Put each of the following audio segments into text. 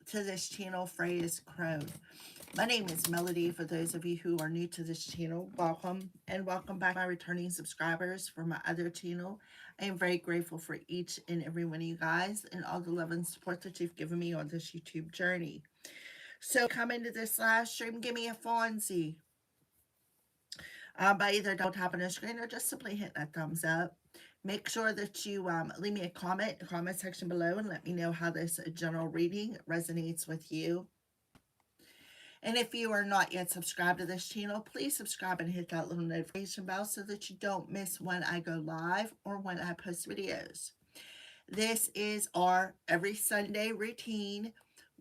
to this channel, Freya's Crone. My name is Melody. For those of you who are new to this channel, welcome, and welcome back my returning subscribers for my other channel. I am very grateful for each and every one of you guys and all the love and support that you've given me on this YouTube journey. So come into this live stream, give me a Fonzie by either double tapping the screen or just simply hitting that thumbs up. Make sure that you leave me a comment in the comment section below and let me know how this general reading resonates with you. And if you are not yet subscribed to this channel, please subscribe and hit that little notification bell so that you don't miss when I go live or when I post videos. This is our every Sunday routine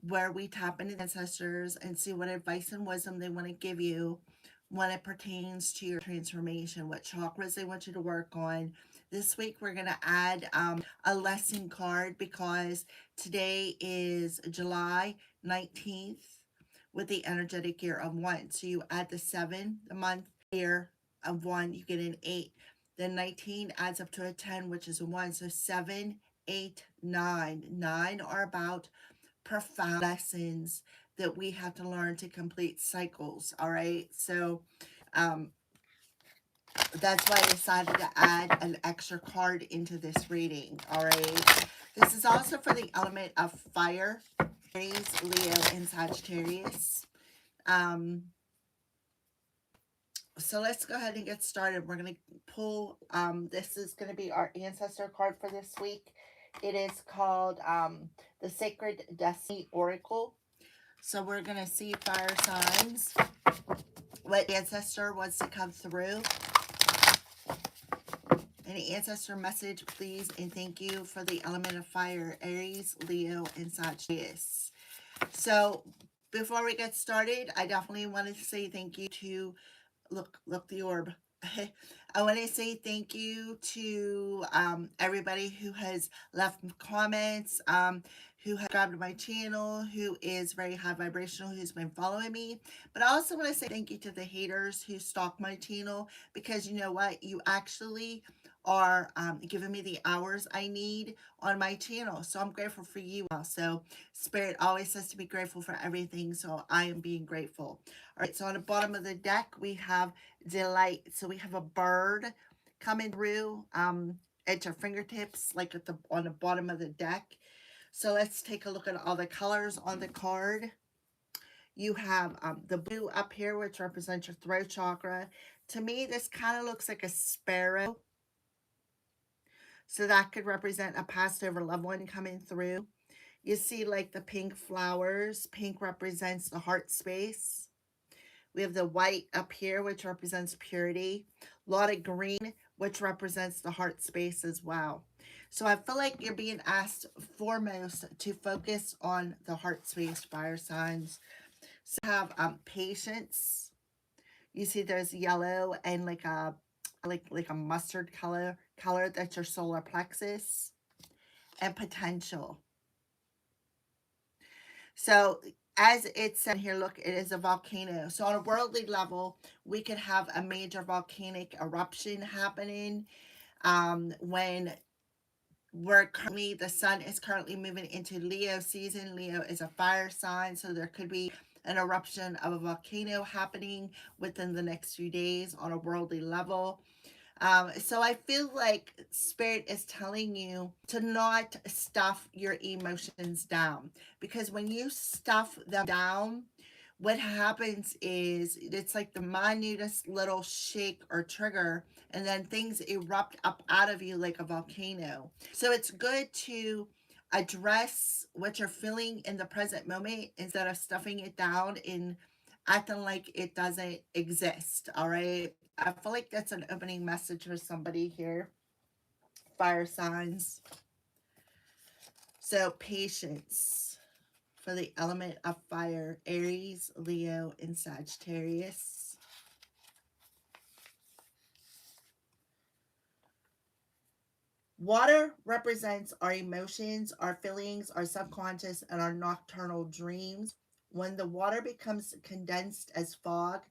where we tap into ancestors and see what advice and wisdom they want to give you when it pertains to your transformation, what chakras they want you to work on. This week we're going to add a lesson card because today is July 19th with the energetic year of 1. So you add the 7, the month year of 1, you get an 8. Then 19 adds up to a 10, which is a 1. So 7, 8, 9. 9 are about profound lessons that we have to learn to complete cycles. All right. So that's why I decided to add an extra card into this reading. All right. This is also for the element of fire, Aries, Leo, and Sagittarius. So let's go ahead and get started. We're going to pull, this is going to be our ancestor card for this week. It is called the Sacred Destiny Oracle. So we're going to see fire signs, what ancestor wants to come through. Any ancestor message, please, and thank you for the element of fire, Aries, Leo, and Sagittarius. So before we get started, I definitely want to say thank you to, look the orb. I want to say thank you to everybody who has left comments, who has subscribed to my channel, who is very high vibrational, who's been following me. But I also want to say thank you to the haters who stalk my channel, because you know what? You actually are giving me the hours I need on my channel. So I'm grateful for you also. Spirit always says to be grateful for everything, so I am being grateful. All right, so on the bottom of the deck, we have delight. So we have a bird coming through at your fingertips, like at on the bottom of the deck. So let's take a look at all the colors on the card. You have the blue up here, which represents your throat chakra. To me, this kind of looks like a sparrow. So that could represent a passed over loved one coming through. You see like the pink flowers. Pink represents the heart space. We have the white up here, which represents purity. A lot of green, which represents the heart space as well. So I feel like you're being asked foremost to focus on the heart space, fire signs. So you have patience. You see there's yellow and like a mustard color. That's your solar plexus. And potential. So as it said here, look, it is a volcano. So on a worldly level, we could have a major volcanic eruption happening when the sun is currently moving into Leo season. Leo is a fire sign, so there could be an eruption of a volcano happening within the next few days on a worldly level. So I feel like Spirit is telling you to not stuff your emotions down, because when you stuff them down, what happens is it's like the minutest little shake or trigger, and then things erupt up out of you like a volcano. So it's good to address what you're feeling in the present moment instead of stuffing it down and acting like it doesn't exist. All right. I feel like that's an opening message for somebody here. Fire signs. So patience for the element of fire, Aries, Leo, and Sagittarius. Water represents our emotions, our feelings, our subconscious, and our nocturnal dreams. When the water becomes condensed as fog,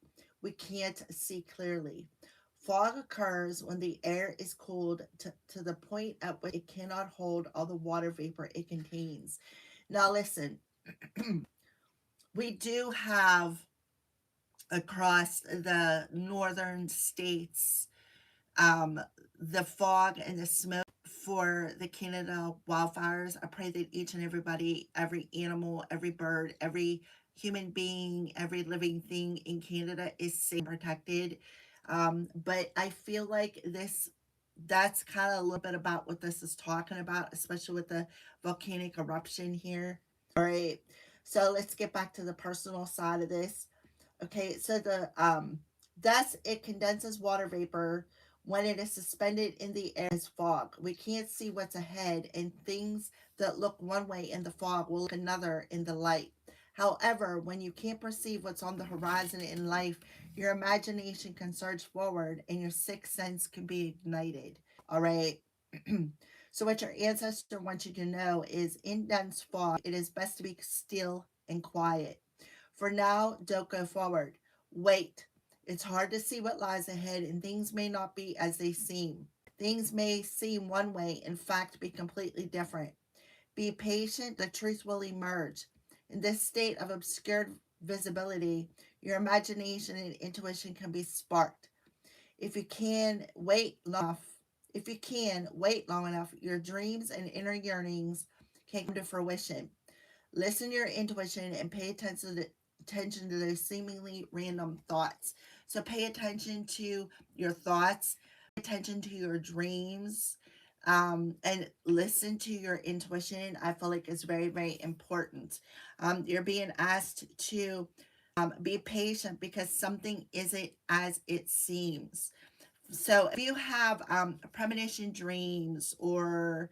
we can't see clearly. Fog occurs when the air is cooled to the point at which it cannot hold all the water vapor it contains. Now listen, We do have across the northern states um, the fog and the smoke for the Canada wildfires. I pray that each and everybody, every animal, every bird, every human being, every living thing in Canada is safe and protected. But I feel like that's kind of a little bit about what this is talking about, especially with the volcanic eruption here. All right. So let's get back to the personal side of this. Okay, so the thus it condenses water vapor when it is suspended in the air as fog. We can't see what's ahead, and things that look one way in the fog will look another in the light. However, when you can't perceive what's on the horizon in life, your imagination can surge forward and your sixth sense can be ignited. All right. So, what your ancestor wants you to know is in dense fog, it is best to be still and quiet. For now, don't go forward. Wait. It's hard to see what lies ahead, and things may not be as they seem. Things may seem one way, in fact, be completely different. Be patient, the truth will emerge. In this state of obscured visibility, your imagination and intuition can be sparked. If you can wait long enough, if you can wait long enough, your dreams and inner yearnings can come to fruition. Listen to your intuition and pay attention to those seemingly random thoughts. So pay attention to your thoughts, pay attention to your dreams, and listen to your intuition. I feel like it's very, very important. You're being asked to be patient because something isn't as it seems. So if you have premonition dreams or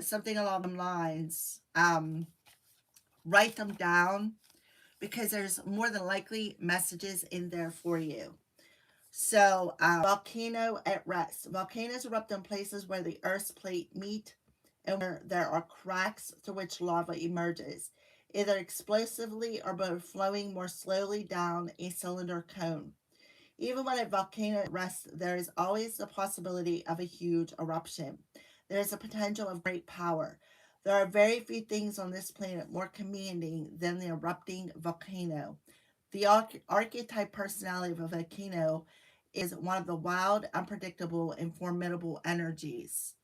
something along the lines, write them down because there's more than likely messages in there for you. So, volcano at rest. Volcanoes erupt in places where the Earth's plate meet and where there are cracks through which lava emerges, either explosively or by flowing more slowly down a cylinder cone. Even when a volcano rests, there is always the possibility of a huge eruption. There is a potential of great power. There are very few things on this planet more commanding than the erupting volcano. The archetype personality of a volcano is one of the wild, unpredictable, and formidable energies.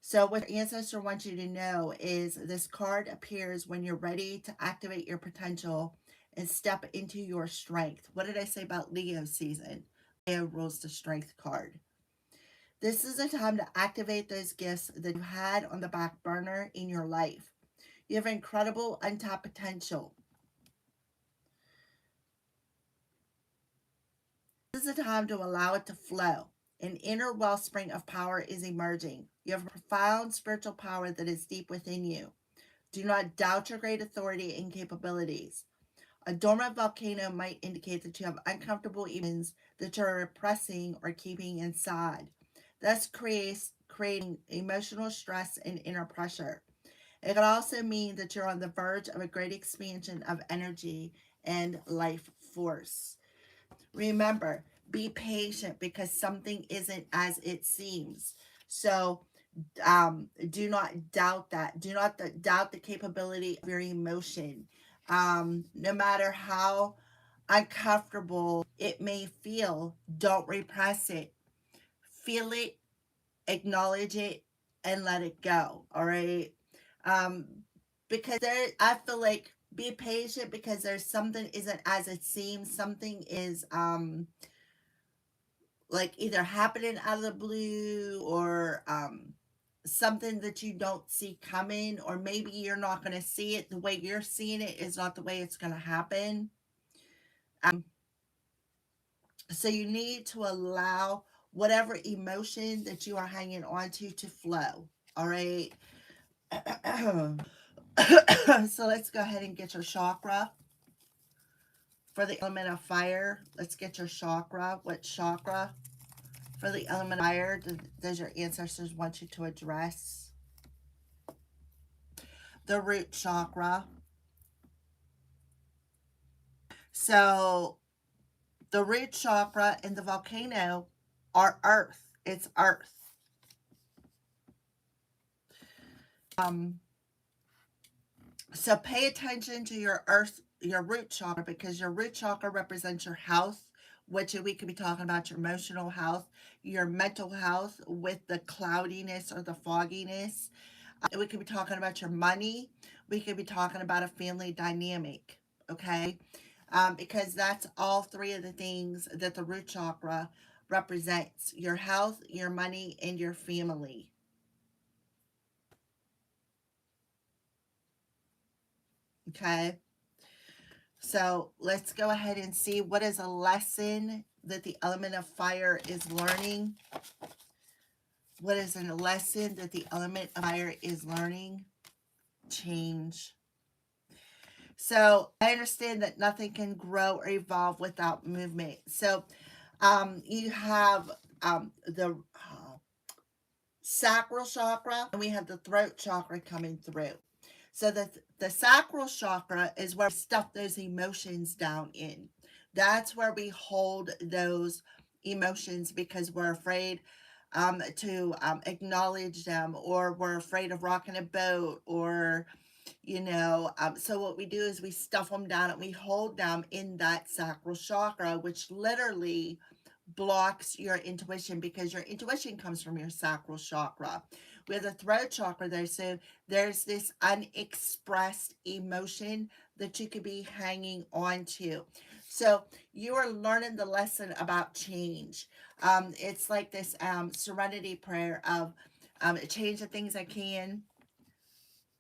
So, what your ancestor wants you to know is this card appears when you're ready to activate your potential and step into your strength. What did I say about Leo season? Leo rules the strength card. This is a time to activate those gifts that you had on the back burner in your life. You have incredible untapped potential. This is a time to allow it to flow. An inner wellspring of power is emerging. You have a profound spiritual power that is deep within you. Do not doubt your great authority and capabilities. A dormant volcano might indicate that you have uncomfortable emotions that you're repressing or keeping inside, thus creating emotional stress and inner pressure. It could also mean that you're on the verge of a great expansion of energy and life force. Remember, be patient because something isn't as it seems. So, do not doubt that. Do not doubt the capability of your emotion. No matter how uncomfortable it may feel, don't repress it. Feel it, acknowledge it, and let it go. All right. Um, because I feel like be patient because there's something isn't as it seems. Something is like either happening out of the blue or something that you don't see coming, or maybe you're not going to see it the way you're seeing it is not the way it's going to happen. So you need to allow whatever emotion that you are hanging on to flow. All right. So let's go ahead and get your chakra for the element of fire. Let's get your chakra. What chakra for the element of fire does your ancestors want you to address? The root chakra. So the root chakra and the volcano are earth. It's earth. Um, So pay attention to your earth, your root chakra, because your root chakra represents your health, which we could be talking about your emotional health, your mental health with the cloudiness or the fogginess. We could be talking about your money. We could be talking about a family dynamic. Okay. Because that's all three of the things that the root chakra represents: your health, your money, and your family. Okay. So let's go ahead and see what is a lesson that the element of fire is learning. What is a lesson that the element of fire is learning? Change. So I understand that nothing can grow or evolve without movement. So you have the sacral chakra, and we have the throat chakra coming through. So the sacral chakra is where we stuff those emotions down in. That's where we hold those emotions because we're afraid to acknowledge them, or we're afraid of rocking a boat, or so what we do is we stuff them down and we hold them in that sacral chakra, which literally blocks your intuition, because your intuition comes from your sacral chakra. We have the throat chakra there, so there's this unexpressed emotion that you could be hanging on to. So you are learning the lesson about change. It's like this serenity prayer of change the things I can,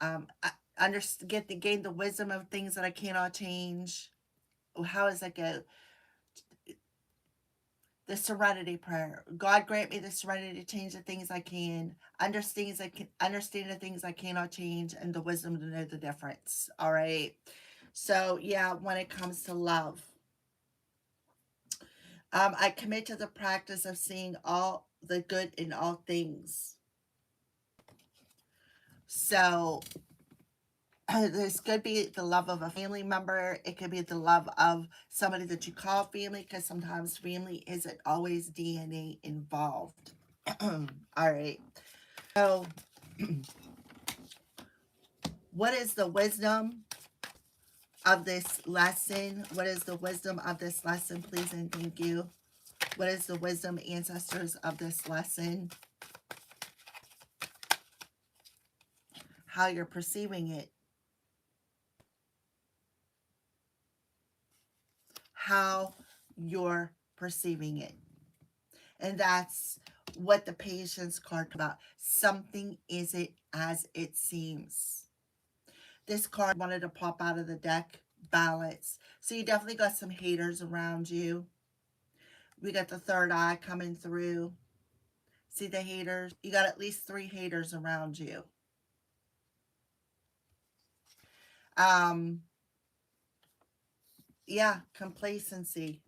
gain the wisdom of things that I cannot change. How does that go? The serenity prayer. God grant me the serenity to change the things I can, understand the things I cannot change, and the wisdom to know the difference. All right. So yeah, when it comes to love, I commit to the practice of seeing all the good in all things. So this could be the love of a family member. It could be the love of somebody that you call family, because sometimes family isn't always DNA involved. All right. So, what is the wisdom of this lesson? What is the wisdom of this lesson, please and thank you? What is the wisdom, ancestors, of this lesson? How you're perceiving it. How you're perceiving it. And that's what the patience card about. Something isn't as it seems. This card wanted to pop out of the deck. Balance. So you definitely got some haters around you. We got the third eye coming through. See the haters? You got at least 3 haters around you. Um, yeah, complacency.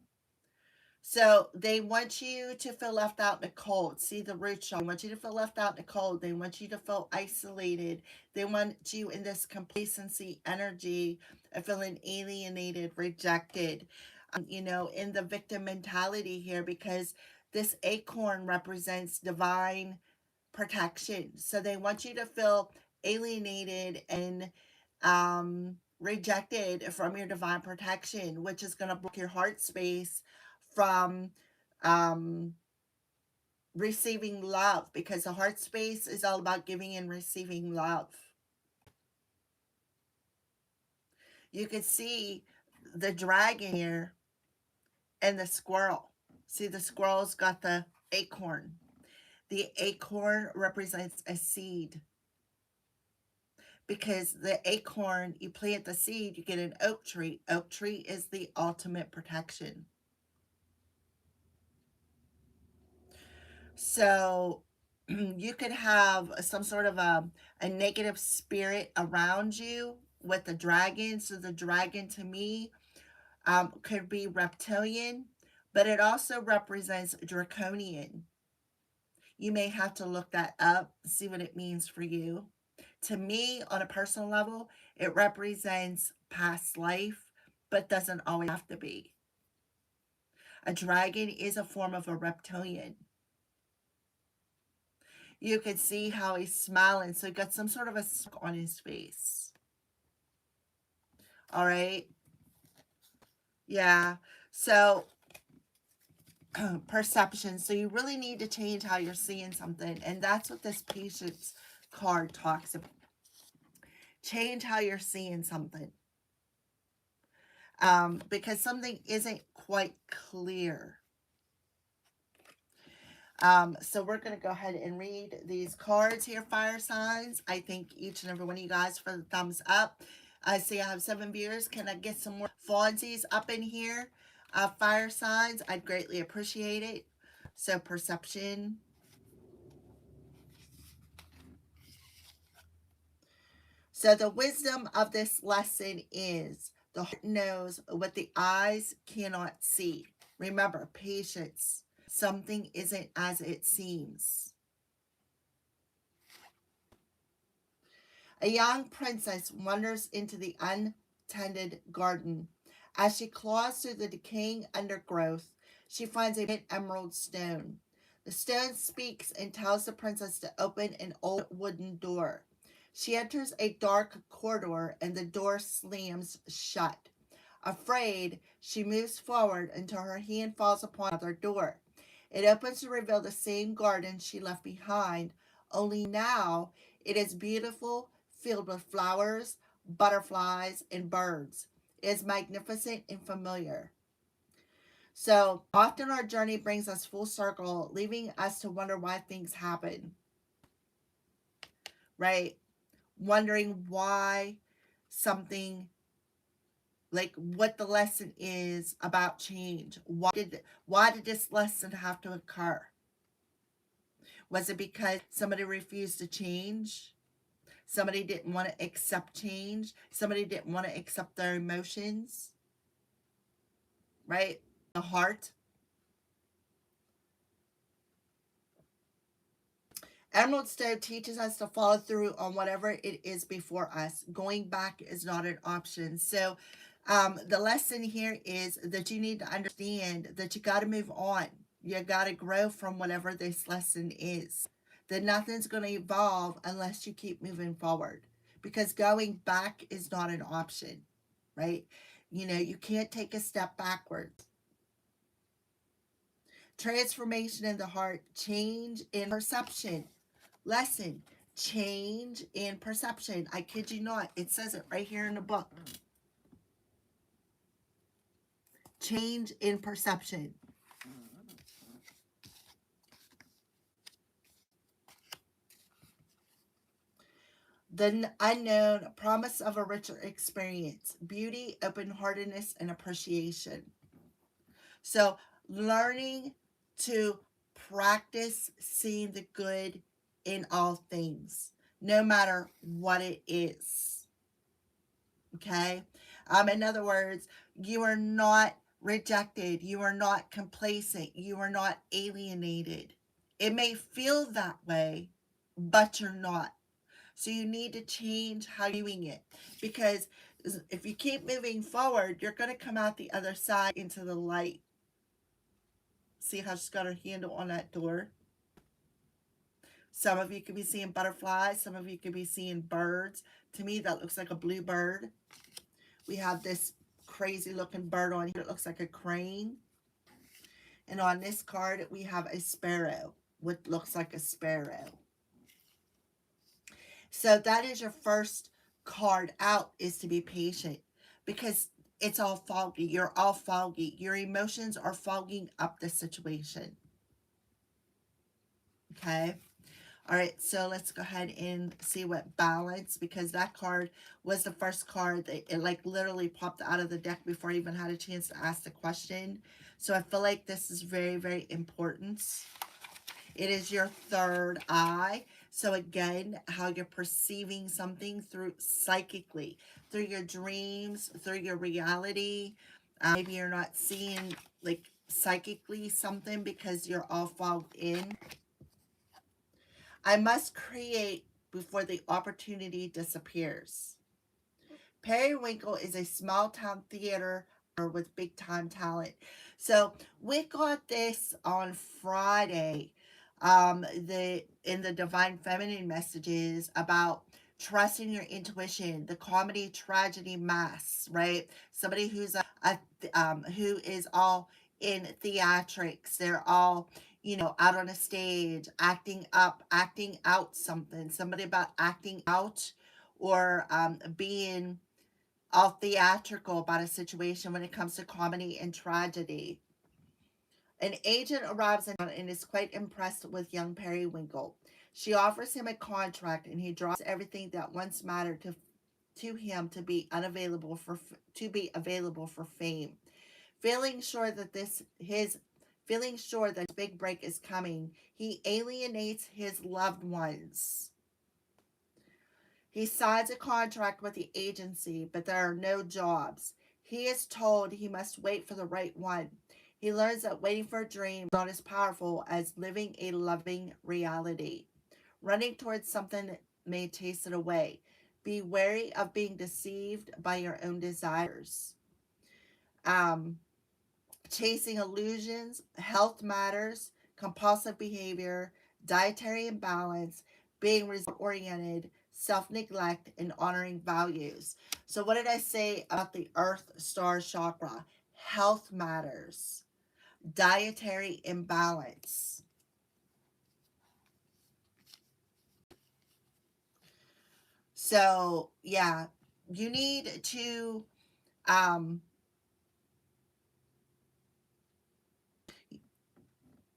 So they want you to feel left out in the cold. See the root chakra. They want you to feel left out in the cold. They want you to feel isolated. They want you in this complacency energy of feeling alienated, rejected. In the victim mentality here, because this acorn represents divine protection. So they want you to feel alienated and rejected from your divine protection, which is going to block your heart space from um, receiving love, because the heart space is all about giving and receiving love. You can see the dragon here and the squirrel. See, the squirrel's got the acorn. The acorn represents a seed, because the acorn, you plant the seed, you get an oak tree. Oak tree is the ultimate protection. So you could have some sort of a negative spirit around you with the dragon. So the dragon, to me, could be reptilian, but it also represents draconian. You may have to look that up, see what it means for you. To me, on a personal level, it represents past life, but doesn't always have to be. A dragon is a form of a reptilian. You could see how he's smiling, so he got some sort of a smirk on his face. All right. Yeah. So perception. So you really need to change how you're seeing something. And that's what this patience card talks about. Change how you're seeing something. Because something isn't quite clear. So we're going to go ahead and read these cards here, fire signs. I thank each and every one of you guys for the thumbs up. I see I have 7 viewers. Can I get some more Fonzies up in here? Fire signs, I'd greatly appreciate it. So perception. So the wisdom of this lesson is the heart knows what the eyes cannot see. Remember, patience. Something isn't as it seems. A young princess wanders into the untended garden. As she claws through the decaying undergrowth, she finds a emerald stone. The stone speaks and tells the princess to open an old wooden door. She enters a dark corridor and the door slams shut. Afraid, she moves forward until her hand falls upon another door. It opens to reveal the same garden she left behind, only now it is beautiful, filled with flowers, butterflies, and birds. It is magnificent and familiar. So often our journey brings us full circle, leaving us to wonder why things happen, right? Wondering why something, like what the lesson is about change. Why did this lesson have to occur? Was it because somebody refused to change? Somebody didn't want to accept change? Somebody didn't want to accept their emotions, right? The heart. Emerald Stone teaches us to follow through on whatever it is before us. Going back is not an option. So the lesson here is that you need to understand that you got to move on. You got to grow from whatever this lesson is. That nothing's going to evolve unless you keep moving forward. Because going back is not an option, right? You know, you can't take a step backwards. Transformation in the heart, change in perception. Lesson, change in perception. I kid you not, it says it right here in the book. Change in perception. The unknown, promise of a richer experience, beauty, open heartedness, and appreciation. So, learning to practice seeing the good in all things, no matter what it is. Okay? In other words, you are not rejected, you are not complacent, you are not alienated. It may feel that way, but you're not. So you need to change how you're doing it, because if you keep moving forward, you're going to come out the other side into the light. See how she's got her handle on that door? Some of you could be seeing butterflies, some of you could be seeing birds. To me, that looks like a blue bird. We have this crazy looking bird on here. It looks like a crane. And on this card, we have a sparrow, what looks like a sparrow. So that is your first card out, is to be patient, because it's all foggy. You're all foggy. Your emotions are fogging up the situation. Okay. All right, so let's go ahead and see what balance, because that card was the first card that it like literally popped out of the deck before I even had a chance to ask the question. So I feel like this is very, very important. It is your third eye. So again, how you're perceiving something through psychically, through your dreams, through your reality. Maybe you're not seeing like psychically something because you're all fogged in. I must create before the opportunity disappears. Periwinkle is a small town theater with big time talent. So we got this on Friday. In the Divine Feminine messages about trusting your intuition, the comedy tragedy mass, right? Somebody who's who is all in theatrics. They're all, out on a stage, acting up, acting out something. Somebody about acting out, or being all theatrical about a situation when it comes to comedy and tragedy. An agent arrives in town and is quite impressed with young Periwinkle. She offers him a contract, and he drops everything that once mattered to him to be available for fame. Feeling sure that his big break is coming, he alienates his loved ones. He signs a contract with the agency, but there are no jobs. He is told he must wait for the right one. He learns that waiting for a dream is not as powerful as living a loving reality. Running towards something may chase it away. Be wary of being deceived by your own desires. Um, Chasing illusions, health matters, compulsive behavior, dietary imbalance, being result oriented, self neglect, and honoring values. So, what did I say about the Earth Star Chakra? Health matters, dietary imbalance. So, yeah, you need to, um,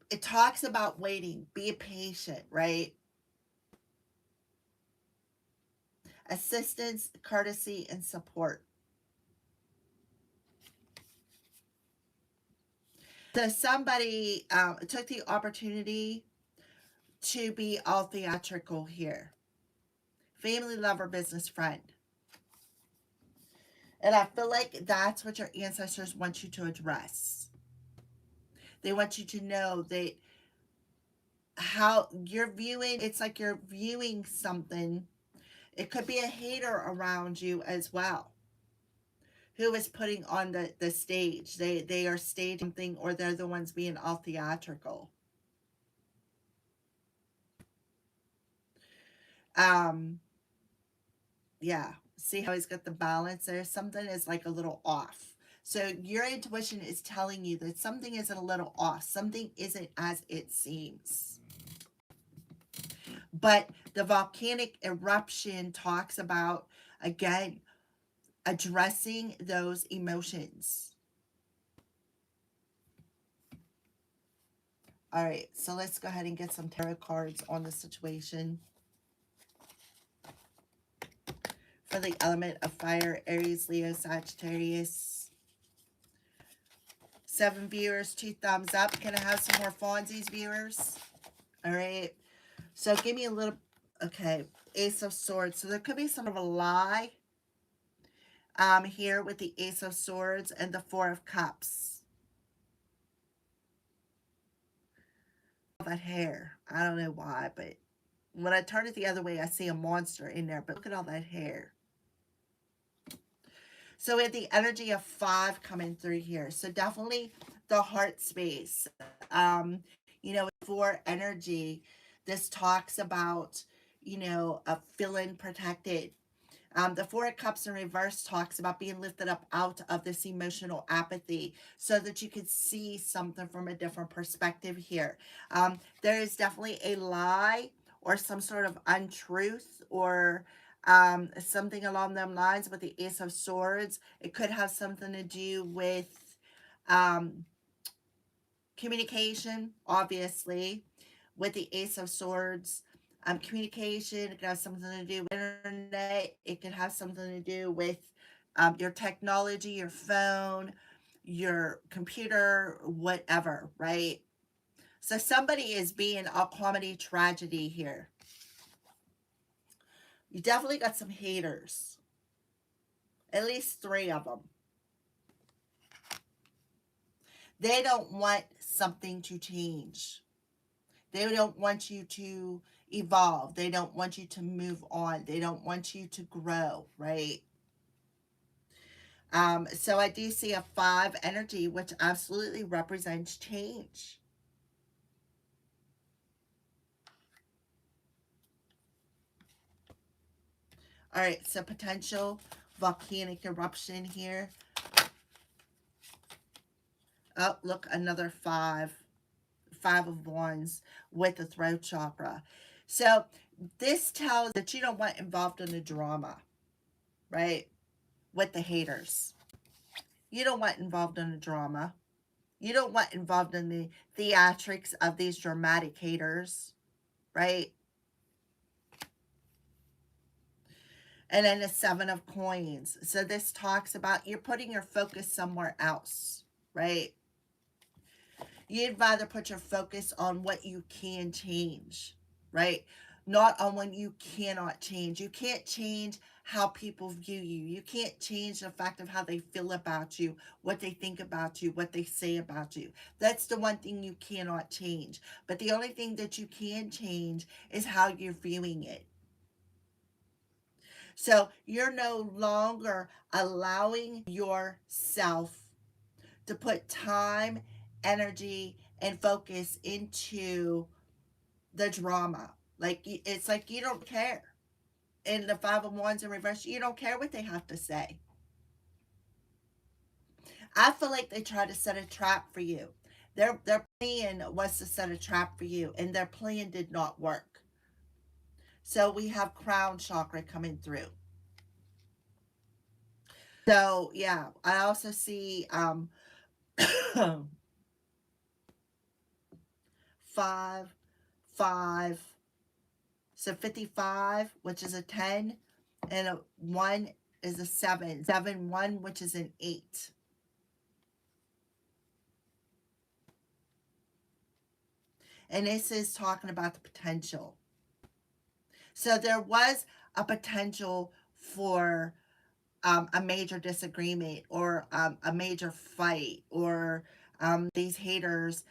it talks about waiting, be patient, right? Assistance, courtesy, and support. So somebody took the opportunity to be all theatrical here. Family, lover, business, friend. And I feel like that's what your ancestors want you to address. They want you to know that how you're viewing, it's like you're viewing something. It could be a hater around you as well, who is putting on the stage. They are staging something, or they're the ones being all theatrical. Um, yeah. See how he's got the balance there? Something is like a little off. So your intuition is telling you that something isn't a little off. Something isn't as it seems. But the volcanic eruption talks about, again, addressing those emotions. All right, so let's go ahead and get some tarot cards on the situation. For the element of fire, Aries, Leo, Sagittarius. 7 viewers, 2 thumbs up. Can I have some more Fonzies, viewers? All right. So give me a little, okay, Ace of Swords. So there could be some of a lie here with the Ace of Swords and the Four of Cups. That hair. I don't know why, but when I turn it the other way, I see a monster in there. But look at all that hair. So we have the energy of 5 coming through here. So definitely the heart space. For energy, this talks about, feeling protected. The Four of Cups in reverse talks about being lifted up out of this emotional apathy so that you could see something from a different perspective here. There is definitely a lie or some sort of untruth or something along them lines with the Ace of Swords. It could have something to do with um, communication, obviously, with the Ace of Swords. Communication, it could have something to do with internet. It could have something to do with your technology, your phone, your computer, whatever, right? So somebody is being a comedy tragedy here. You definitely got some haters. At least 3 of them. They don't want something to change. They don't want you to evolve. They don't want you to move on. They don't want you to grow, right? So I do see a 5 energy, which absolutely represents change. All right, so potential volcanic eruption here. Oh, look, another five. Five of Wands with the throat chakra. So this tells that you don't want involved in the drama, right? With the haters. You don't want involved in the drama. You don't want involved in the theatrics of these dramatic haters, right? And then the Seven of Coins. So this talks about you're putting your focus somewhere else, right? You'd rather put your focus on what you can change, right? Not on what you cannot change. You can't change how people view you. You can't change the fact of how they feel about you, what they think about you, what they say about you. That's the one thing you cannot change. But the only thing that you can change is how you're viewing it. So you're no longer allowing yourself to put time, energy, and focus into the drama. Like, it's like you don't care. In the Five of Wands in reverse, you don't care what they have to say. I feel like they try to set a trap for you. Their plan was to set a trap for you, and their plan did not work. So we have crown chakra coming through. So yeah, I also see five, five, so 55, which is a 10, and a 1 is a 7. 7, 1, which is an 8. And this is talking about the potential. So there was a potential for a major disagreement or a major fight or these haters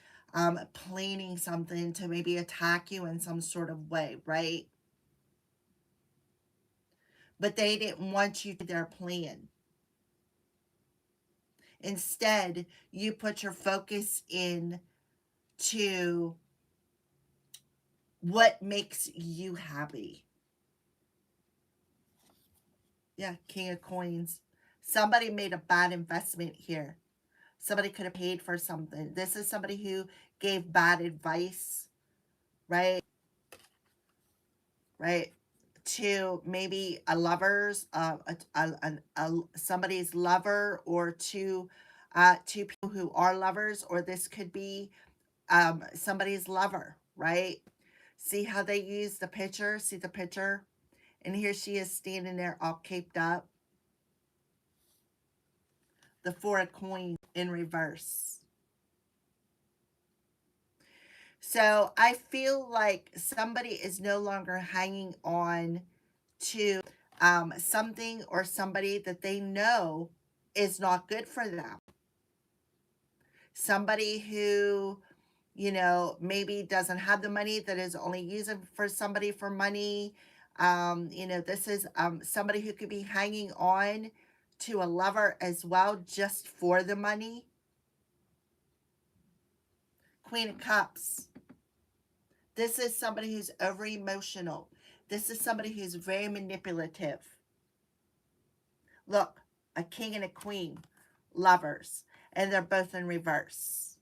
planning something to maybe attack you in some sort of way, right? But they didn't want you to their plan. Instead, you put your focus in to what makes you happy. Yeah, King of Coins. Somebody made a bad investment here. Somebody could have paid for something. This is somebody who gave bad advice, right? Right? To maybe a lover's, somebody's lover, or two people who are lovers, or this could be somebody's lover, right? See how they use the picture? See the picture? And here she is standing there all caped up. The Four of Coins in reverse. So I feel like somebody is no longer hanging on to something or somebody that they know is not good for them. Somebody who, maybe doesn't have the money, that is only using for somebody for money. This is somebody who could be hanging on to a lover as well, just for the money. Queen of Cups. This is somebody who's over emotional. This is somebody who's very manipulative. Look, a king and a queen, lovers, and they're both in reverse.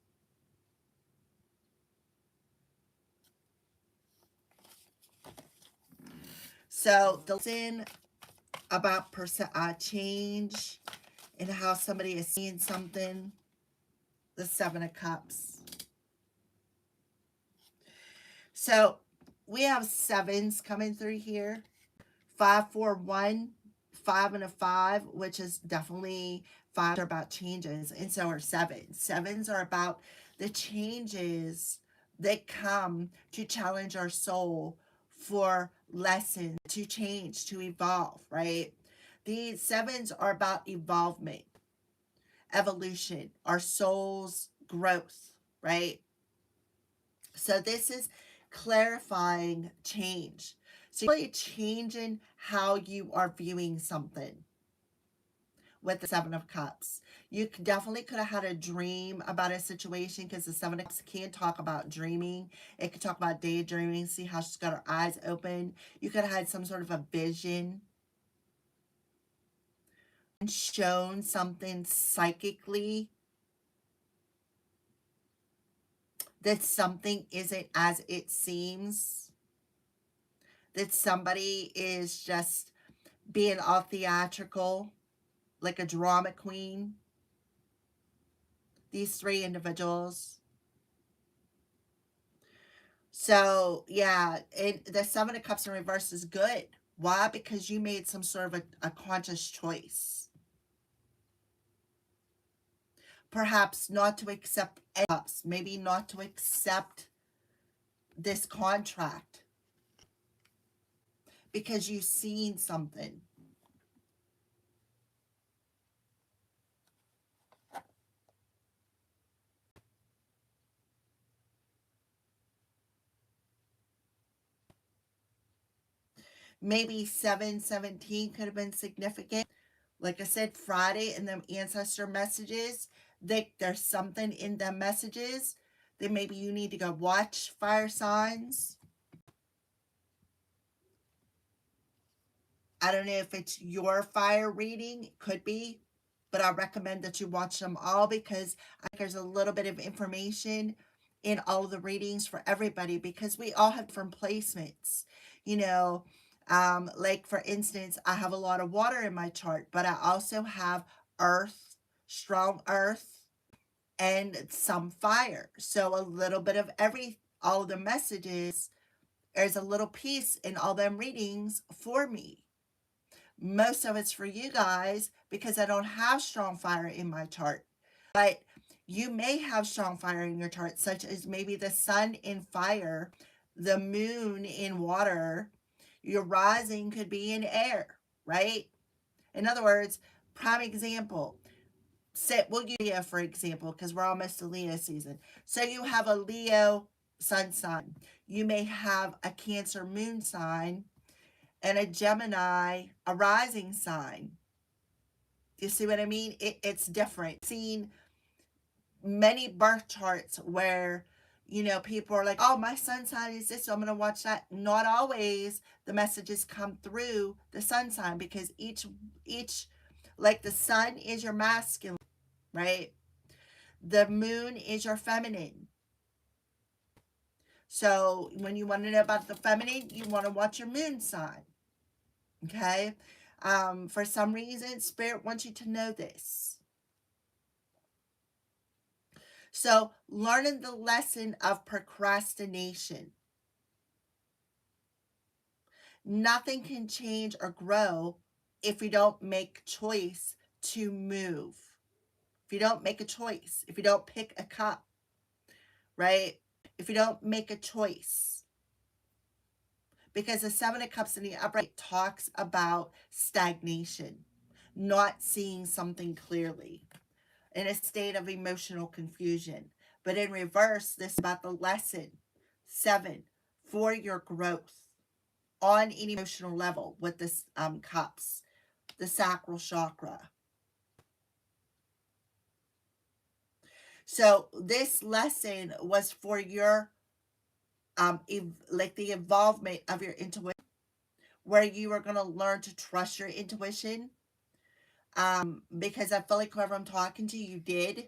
So the lesson about change and how somebody is seeing something, the Seven of Cups. So we have sevens coming through here. 5, 4, 1, 5 and a 5, which is definitely, 5 are about changes, and so are sevens. Sevens are about the changes that come to challenge our soul for lessons, to change, to evolve, right? These sevens are about evolvement, evolution, our soul's growth, right? So this is clarifying change. So you're really changing how you are viewing something with the Seven of Cups. You definitely could have had a dream about a situation, because the Seven of Cups can talk about dreaming. It could talk about daydreaming. See how she's got her eyes open. You could have had some sort of a vision, shown something psychically, that something isn't as it seems, that somebody is just being all theatrical, like a drama queen, these three individuals. So, yeah, and the Seven of Cups in reverse is good. Why? Because you made some sort of a conscious choice. Perhaps not to accept cups, maybe not to accept this contract because you've seen something. Maybe 717 could have been significant. Like I said, Friday and them ancestor messages, there's something in them messages that maybe you need to go watch fire signs. I don't know if it's your fire reading, it could be, but I recommend that you watch them all because I think there's a little bit of information in all of the readings for everybody because we all have different placements. You know, like for instance, I have a lot of water in my chart, but I also have earth, strong earth, and some fire. So a little bit of all of the messages, there's a little piece in all them readings for me. Most of it's for you guys because I don't have strong fire in my chart. But you may have strong fire in your chart, such as maybe the sun in fire, the moon in water, your rising could be in air, right? In other words, prime example. We'll use Leo for example, because we're almost to Leo season. So you have a Leo sun sign. You may have a Cancer moon sign and a Gemini, a rising sign. You see what I mean? It's different. I've seen many birth charts where, people are like, oh, my sun sign is this, so I'm going to watch that. Not always the messages come through the sun sign because like the sun is your masculine, right? The moon is your feminine. So when you want to know about the feminine, you want to watch your moon sign. Okay? For some reason, Spirit wants you to know this. So, learning the lesson of procrastination. Nothing can change or grow if you don't make choice to move. If you don't make a choice, if you don't pick a cup, right? If you don't make a choice. Because the Seven of Cups in the upright talks about stagnation, not seeing something clearly, in a state of emotional confusion. But in reverse, this is about the lesson. 7, for your growth on any emotional level with this cups, the sacral chakra. So this lesson was for your like the involvement of your intuition, where you are going to learn to trust your intuition. Because I feel like whoever I'm talking to, you did.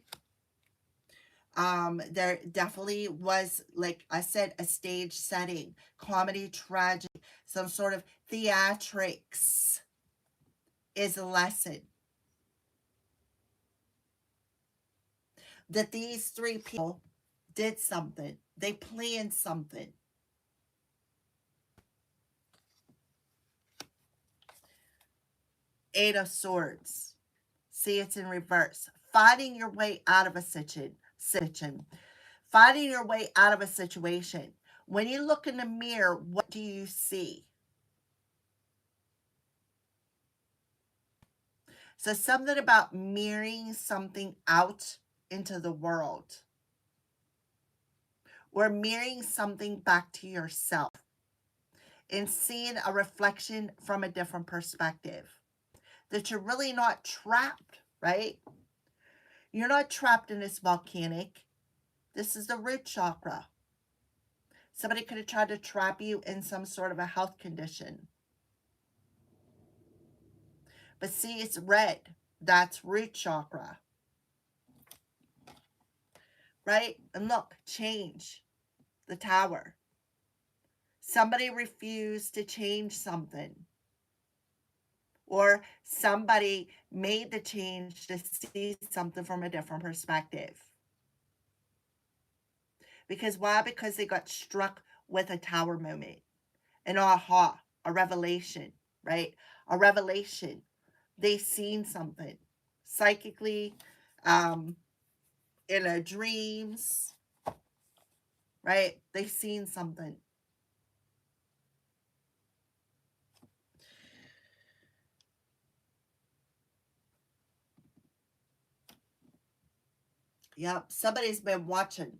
There definitely was, like I said, a stage setting, comedy, tragedy, some sort of theatrics is a lesson. That these three people did something. They planned something. Eight of Swords. See, it's in reverse. Fighting your way out of a situation. Fighting your way out of a situation. When you look in the mirror, what do you see? So something about mirroring something out into the world. Or mirroring something back to yourself. And seeing a reflection from a different perspective. That you're really not trapped, right? You're not trapped in this volcanic. This is the root chakra. Somebody could have tried to trap you in some sort of a health condition. But see, it's red. That's root chakra, right? And look, change, the tower. Somebody refused to change something, or somebody made the change to see something from a different perspective. Because why? Because they got struck with a tower moment, an aha, a revelation, right? A revelation. They seen something psychically, um, in their dreams, right? They seen something. Yep, somebody's been watching.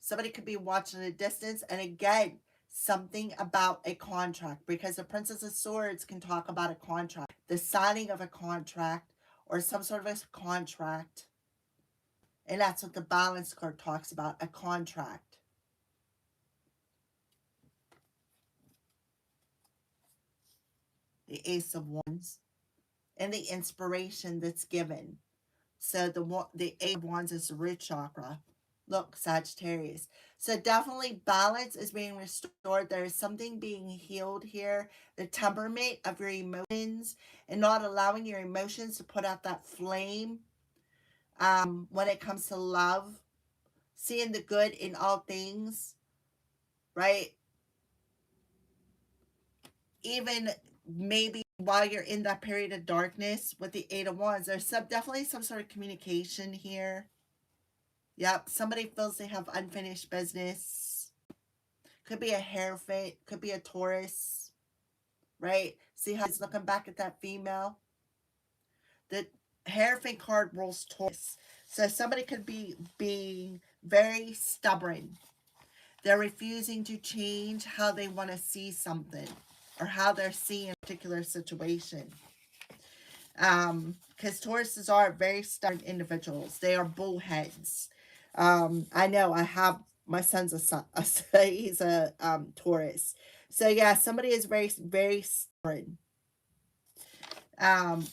Somebody could be watching a distance. And again, something about a contract, because the Princess of Swords can talk about a contract, the signing of a contract, or some sort of a contract. And that's what the balance card talks about, a contract. The Ace of Wands and the inspiration that's given. So the Eight of Wands is the root chakra. Look, Sagittarius. So definitely balance is being restored. There is something being healed here. The temperament of your emotions and not allowing your emotions to put out that flame. When it comes to love, seeing the good in all things, right? Even maybe while you're in that period of darkness with the Eight of Wands, there's definitely some sort of communication here. Yep, somebody feels they have unfinished business. Could be a hierophant, could be a Taurus, right? See how he's looking back at that female? The hierophant card rules Taurus. So somebody could be being very stubborn. They're refusing to change how they want to see something or how they're seeing a particular situation. Because Tauruses are very stubborn individuals. They are bullheads. I know I have my son's he's a Taurus. So yeah, somebody is very very stubborn. Um,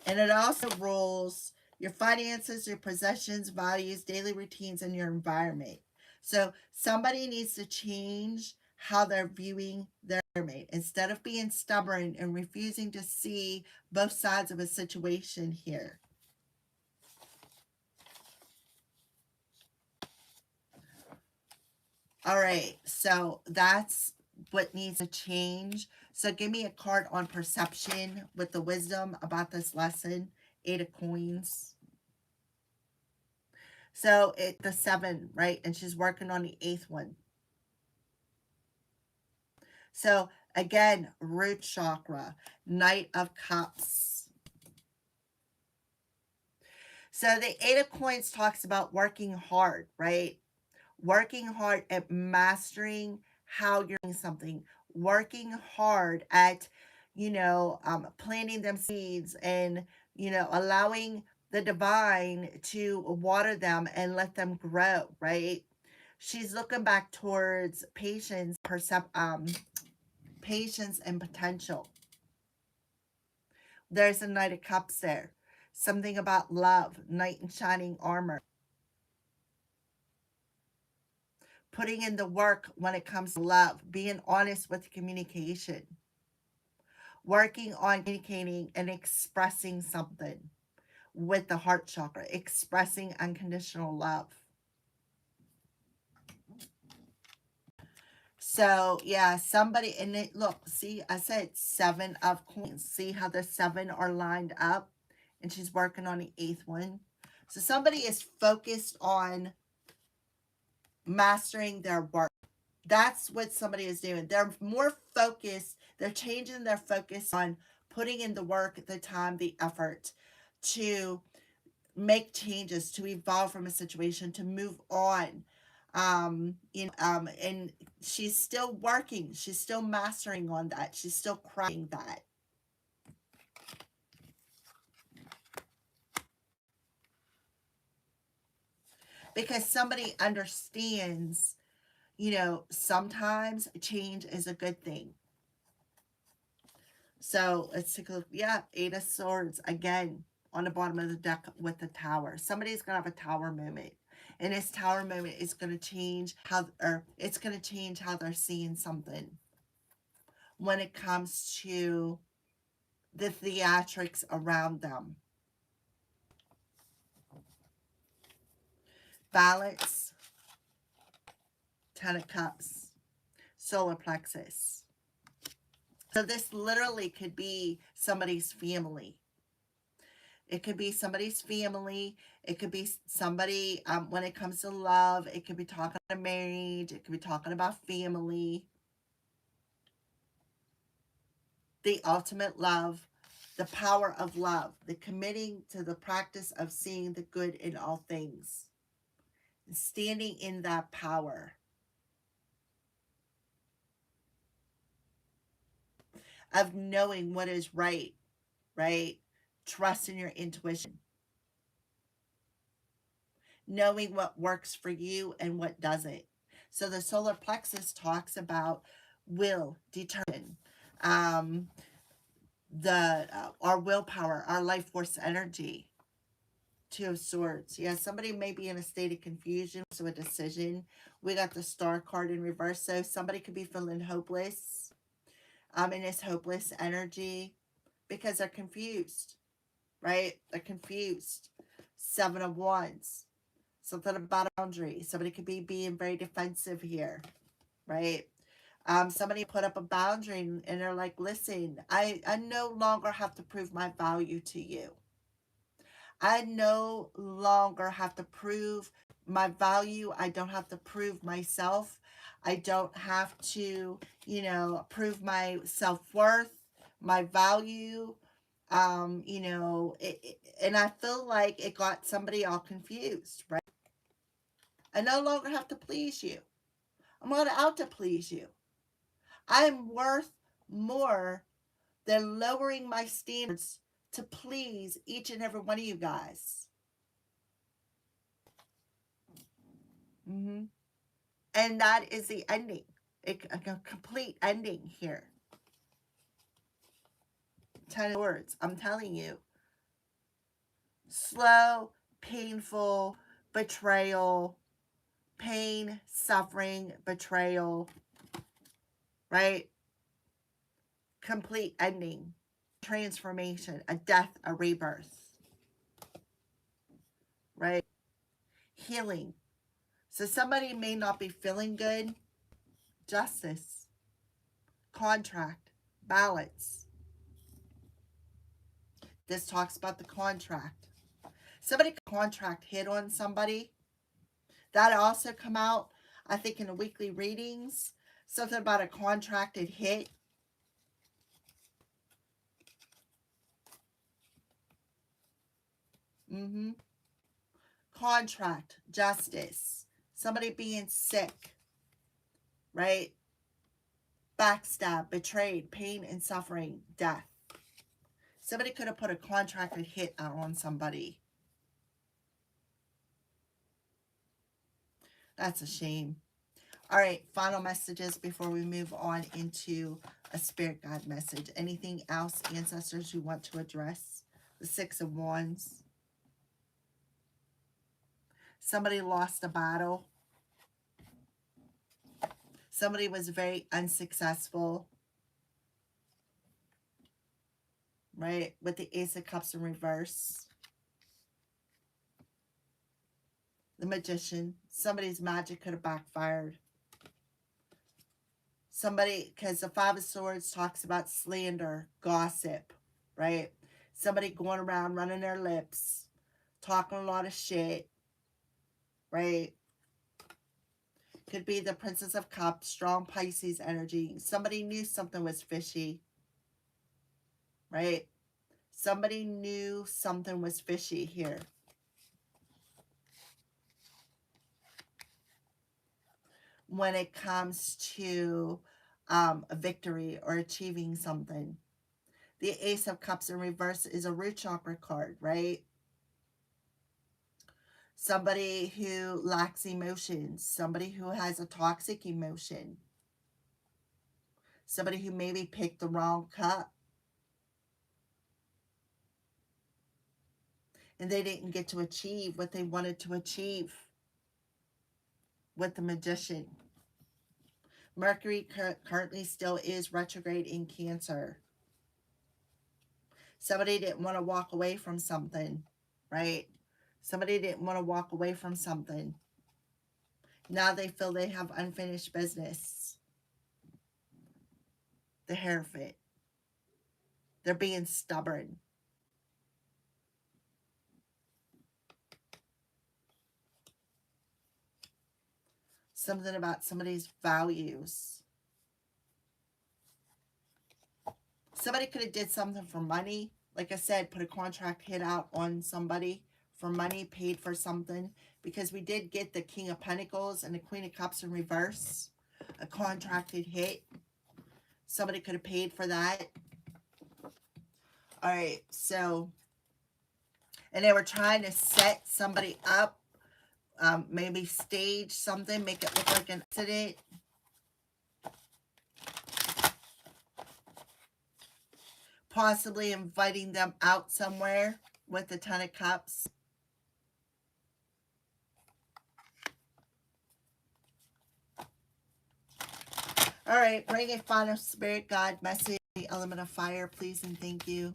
and it also rules your finances, your possessions, values, daily routines, and your environment. So somebody needs to change how they're viewing their mate instead of being stubborn and refusing to see both sides of a situation here. All right, so that's what needs to change. So give me a card on perception with the wisdom about this lesson. Eight of Coins. So the seven, right? And she's working on the eighth one. So again, root chakra, Knight of Cups. So the Eight of Coins talks about working hard, right? Working hard at mastering how you're doing something, working hard at, planting them seeds and, allowing the divine to water them and let them grow, right? She's looking back towards patience and potential. There's a Knight of Cups there. Something about love, knight in shining armor. Putting in the work when it comes to love, being honest with communication, working on communicating and expressing something with the heart chakra, expressing unconditional love. So yeah, somebody, and it, look, see, I said seven of coins. See how the seven are lined up, and she's working on the eighth one. So somebody is focused on mastering their work. That's what somebody is doing. They're more focused. They're changing their focus on putting in the work, the time, the effort to make changes, to evolve from a situation, to move on. And she's still working. She's still mastering on that. She's still crying that. Because somebody understands, sometimes change is a good thing. So let's take a look. Yeah, Eight of Swords again on the bottom of the deck with the Tower. Somebody's gonna have a Tower moment, and this Tower moment is gonna change how, or it's gonna change how they're seeing something when it comes to the theatrics around them. Balance, Ten of Cups, solar plexus. So this literally could be somebody's family. It could be somebody's family. It could be somebody, when it comes to love, it could be talking about marriage. It could be talking about family. The ultimate love, the power of love, the committing to the practice of seeing the good in all things, standing in that power of knowing what is right, right? Trust in your intuition, knowing what works for you and what doesn't. So the solar plexus talks about will, determination, um, our willpower, our life force energy. Two of Swords. Yeah, somebody may be in a state of confusion, so a decision. We got the Star card in reverse, so somebody could be feeling hopeless, in this hopeless energy because they're confused, right? They're confused. Seven of Wands. Something about a boundary. Somebody could be being very defensive here, right? Somebody put up a boundary and they're like, listen, I no longer have to prove my value to you. I no longer have to prove my value. I don't have to prove myself. I don't have to, prove my self-worth, my value. And I feel like it got somebody all confused, right? I no longer have to please you. I'm not out to please you. I'm worth more than lowering my standards to please each and every one of you guys. Mm-hmm. And that is the ending, a complete ending here. 10 words. I'm telling you. Slow, painful, betrayal, pain, suffering, betrayal, right? Complete ending, transformation, a death, a rebirth, right? Healing. So somebody may not be feeling good. Justice, contract, balance. This talks about the contract. Somebody contract hit on somebody. That also come out, I think, in the weekly readings. Something about a contracted hit. Mm-hmm. Contract, justice. Somebody being sick, right? Backstab, betrayed, pain and suffering, death. Somebody could have put a contracted hit out on somebody. That's a shame. All right, final messages before we move on into a spirit guide message. Anything else, ancestors, you want to address? The Six of Wands. Somebody lost a battle. Somebody was very unsuccessful, right? With the Ace of Cups in reverse. The Magician. Somebody's magic could have backfired. Somebody, because the Five of Swords talks about slander, gossip, right? Somebody going around running their lips, talking a lot of shit, right? Could be the Princess of Cups, strong Pisces energy. Somebody knew something was fishy, right? Somebody knew something was fishy here. When it comes to a victory or achieving something. The Ace of Cups in reverse is a root chakra card, right? Somebody who lacks emotions. Somebody who has a toxic emotion. Somebody who maybe picked the wrong cup. and they didn't get to achieve what they wanted to achieve with the Magician. Mercury currently still is retrograde in Cancer. Somebody didn't want to walk away from something, right? Somebody didn't want to walk away from something. Now they feel they have unfinished business. The Hierophant. They're being stubborn. Something about somebody's values. Somebody could have did something for money. Like I said, put a contract hit out on somebody for money, paid for something. Because we did get the King of Pentacles and the Queen of Cups in reverse. A contracted hit. Somebody could have paid for that. Alright, so, and they were trying to set somebody up, maybe stage something, make it look like an accident. Possibly inviting them out somewhere with the Ten of Cups. Alright, bring a final spirit guide message, the element of fire, please and thank you.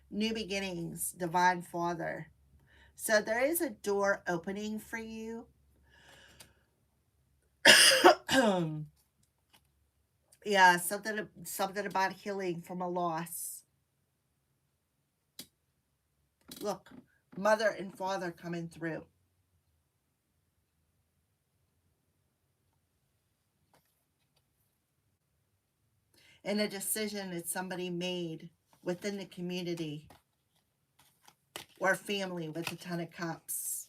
New beginnings, Divine Father. So there is a door opening for you. Yeah, something about healing from a loss. Look, mother and father coming through. And a decision that somebody made within the community or family with the Ten of Cups.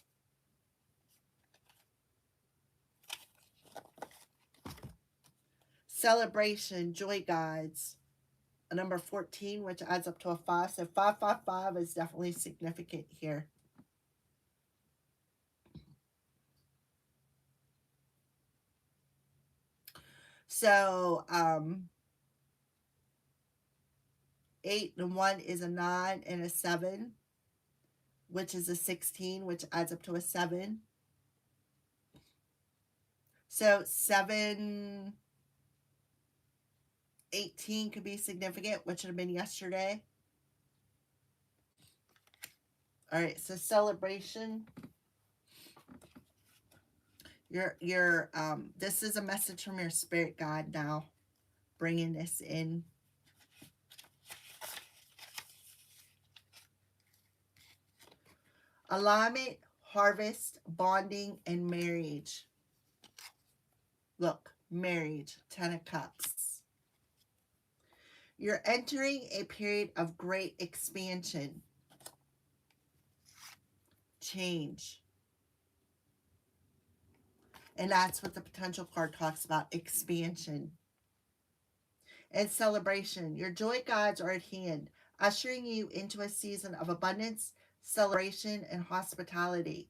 Celebration, joy guides. A number 14, which adds up to a 5. So 555 is definitely significant here. So 8 and 1 is a 9 and a 7, which is a 16, which adds up to a 7. So 7, 18 could be significant, which would have been yesterday. All right, so celebration. This is a message from your spirit guide now, bringing this in. Alignment, harvest, bonding, and marriage. Look, marriage, Ten of Cups. You're entering a period of great expansion, change. And that's what the potential card talks about, expansion. And celebration. Your joy gods are at hand, ushering you into a season of abundance, celebration, and hospitality.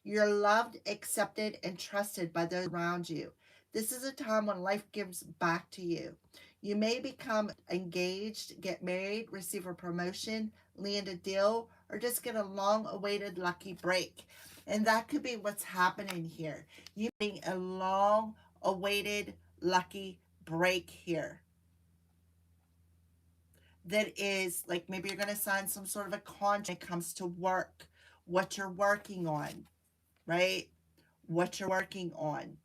You're loved, accepted, and trusted by those around you. This is a time when life gives back to you. You may become engaged, get married, receive a promotion, land a deal, or just get a long-awaited lucky break. And that could be what's happening here. You're getting a long-awaited lucky break here. That is, like, maybe you're going to sign some sort of a contract when it comes to work, what you're working on, right? What you're working on.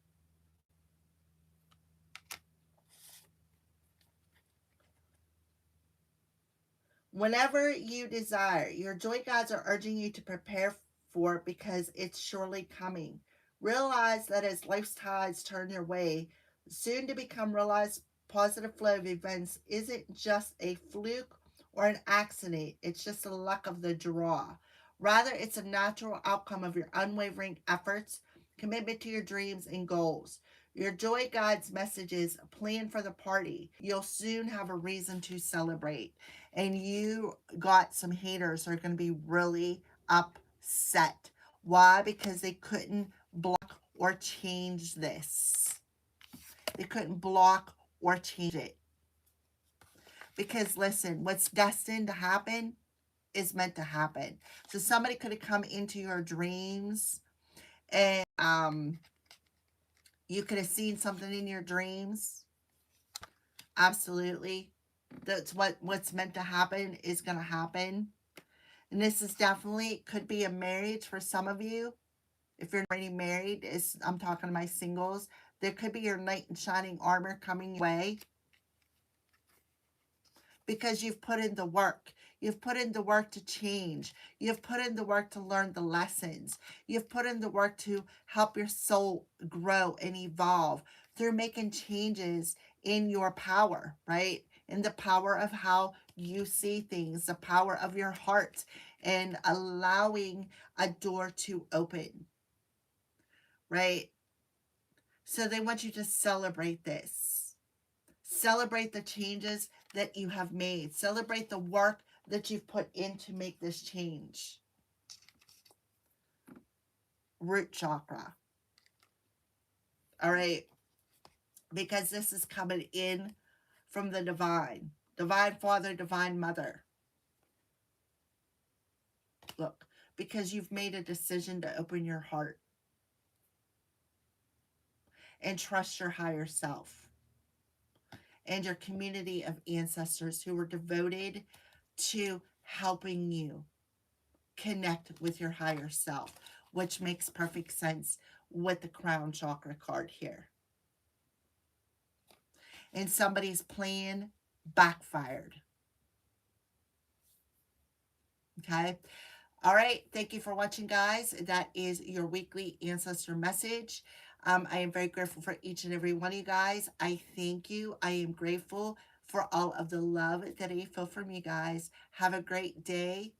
Whenever you desire, your joy gods are urging you to prepare for it because it's surely coming. Realize that as life's tides turn your way, soon to become realized positive flow of events isn't just a fluke or an accident. It's just the luck of the draw. Rather, it's a natural outcome of your unwavering efforts, commitment to your dreams and goals. Your joy guides messages, plan for the party. You'll soon have a reason to celebrate. And you got some haters that are going to be really upset. Why? Because they couldn't block or change this. They couldn't block or change it. Because listen, what's destined to happen is meant to happen. So somebody could have come into your dreams, and you could have seen something in your dreams. Absolutely. That's what's meant to happen is going to happen. And this is definitely, could be a marriage for some of you. If you're already married, I'm talking to my singles. There could be your knight in shining armor coming your way, because you've put in the work. You've put in the work to change. You've put in the work to learn the lessons. You've put in the work to help your soul grow and evolve through making changes in your power, right? In the power of how you see things, the power of your heart, and allowing a door to open, right? So they want you to celebrate this. Celebrate the changes that you have made. Celebrate the work that you've put in to make this change. Root chakra. All right. Because this is coming in from the divine. Divine Father, Divine Mother. Look, because you've made a decision to open your heart and trust your higher self and your community of ancestors who were devoted to helping you connect with your higher self, which makes perfect sense with the crown chakra card here. And somebody's plan backfired. Okay. All right. Thank you for watching, guys. That is your weekly ancestor message. I am very grateful for each and every one of you guys. I thank you. I am grateful for all of the love that I feel from you guys. Have a great day.